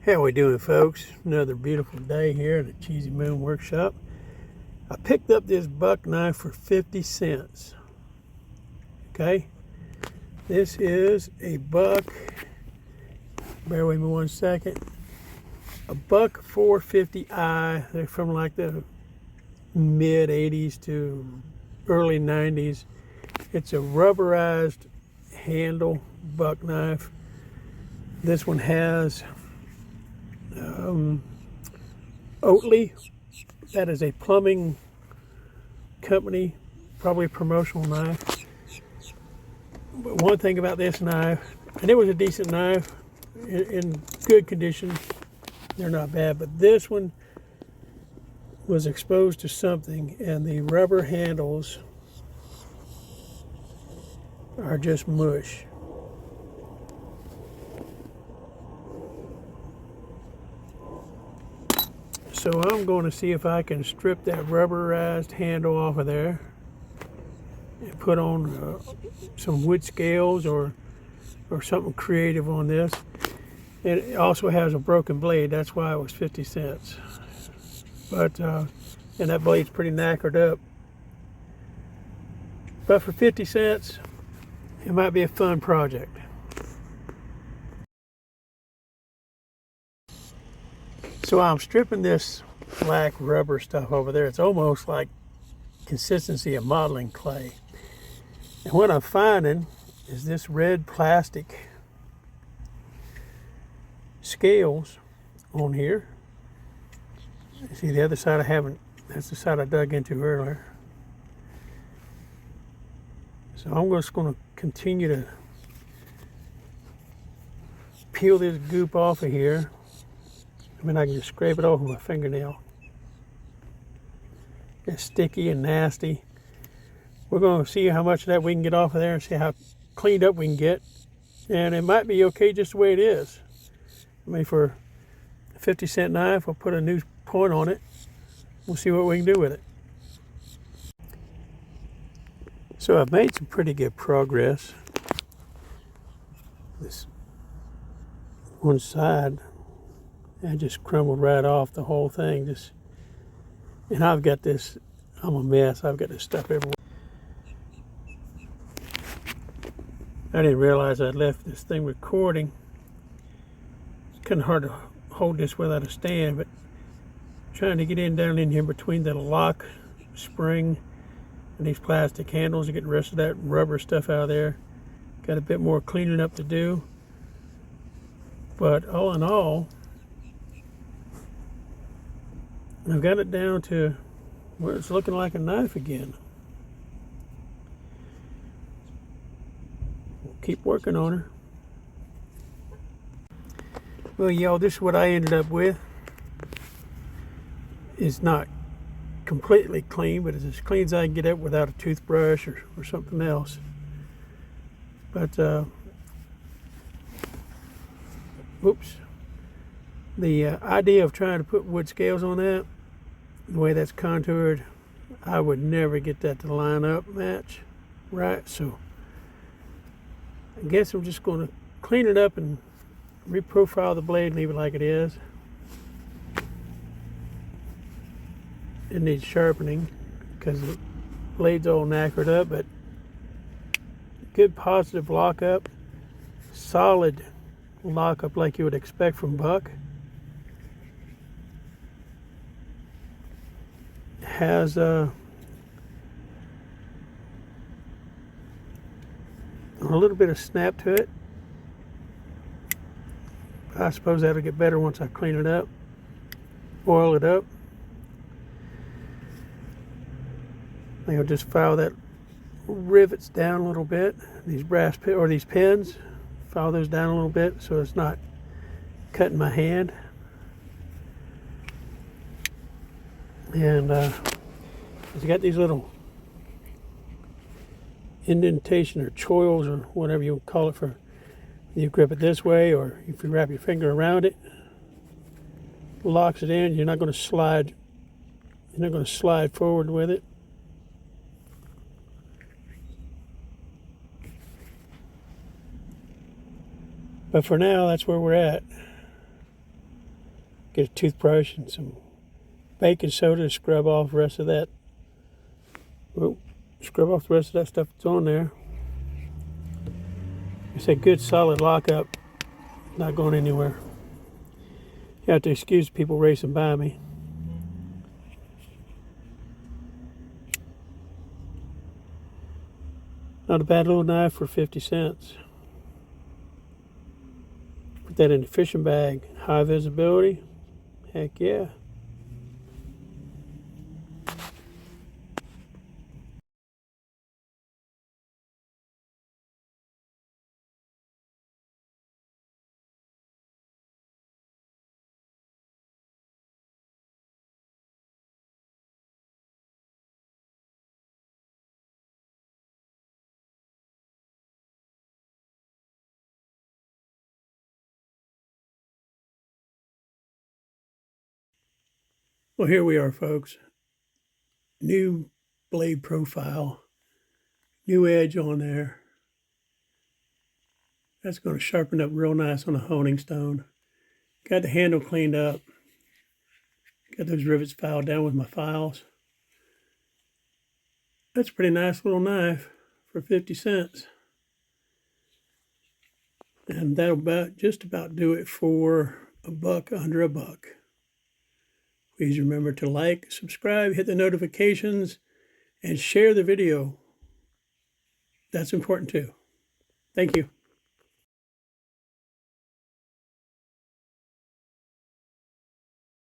How we doing, folks? Another beautiful day here at the Cheesy Moon Workshop. I picked up this buck knife for 50 cents. Okay, this is a buck, bear with me one second, a buck 450i. They're from like the mid 80s to early 90s. It's a rubberized handle buck knife. This one has Oatly, that is a plumbing company, probably a promotional knife. But one thing about this knife, and it was a decent knife, in good condition, they're not bad, but this one was exposed to something and the rubber handles are just mush. So I'm going to see if I can strip that rubberized handle off of there and put on some wood scales or something creative on this. It also has a broken blade, that's why it was 50 cents. But and that blade's pretty knackered up. But for 50 cents, it might be a fun project. So I'm stripping this black rubber stuff over there. It's almost like consistency of modeling clay. And what I'm finding is this red plastic scales on here. See the other side I haven't, that's the side I dug into earlier. So I'm just going to continue to peel this goop off of here. I mean, I can just scrape it off with my fingernail. It's sticky and nasty. We're going to see how much of that we can get off of there and see how cleaned up we can get. And it might be okay just the way it is. I mean, for a 50-cent knife, we'll put a new point on it. We'll see what we can do with it. So I've made some pretty good progress. This one side, I just crumbled right off the whole thing. And I've got this, I'm a mess. I've got this stuff everywhere. I didn't realize I'd left this thing recording. It's kind of hard to hold this without a stand, but trying to get down in here between the lock spring and these plastic handles to get the rest of that rubber stuff out of there. Got a bit more cleaning up to do. But all in all, I've got it down to where it's looking like a knife again. We'll keep working on her. Well, y'all, this is what I ended up with. It's not completely clean, but it's as clean as I can get it without a toothbrush or something else. But, oops. The idea of trying to put wood scales on that, the way that's contoured, I would never get that to line up match right. So I guess I'm just going to clean it up and reprofile the blade and leave it like it is. It needs sharpening because the blade's all knackered up, but good positive lockup, solid lockup like you would expect from buck. Has a little bit of snap to it. I suppose that'll get better once I clean it up, oil it up. I think I'll just file that rivets down a little bit. These brass or these pins, file those down a little bit so it's not cutting my hand. And it's got these little indentation or choils or whatever you call it for. You grip it this way, or if you wrap your finger around it, locks it in. You're not going to slide. You're not going to slide forward with it. But for now, that's where we're at. Get a toothbrush and some baking soda to scrub off the rest of that. Oh, scrub off the rest of that stuff that's on there. It's a good solid lockup, not going anywhere. You have to excuse people racing by me. Not a bad little knife for 50 cents. Put that in the fishing bag. High visibility. Heck yeah. Well, here we are, folks. New blade profile. New edge on there. That's going to sharpen up real nice on a honing stone. Got the handle cleaned up. Got those rivets filed down with my files. That's a pretty nice little knife for 50 cents. And that'll just about do it for a buck, under a buck. Please remember to like, subscribe, hit the notifications, and share the video. That's important too. Thank you.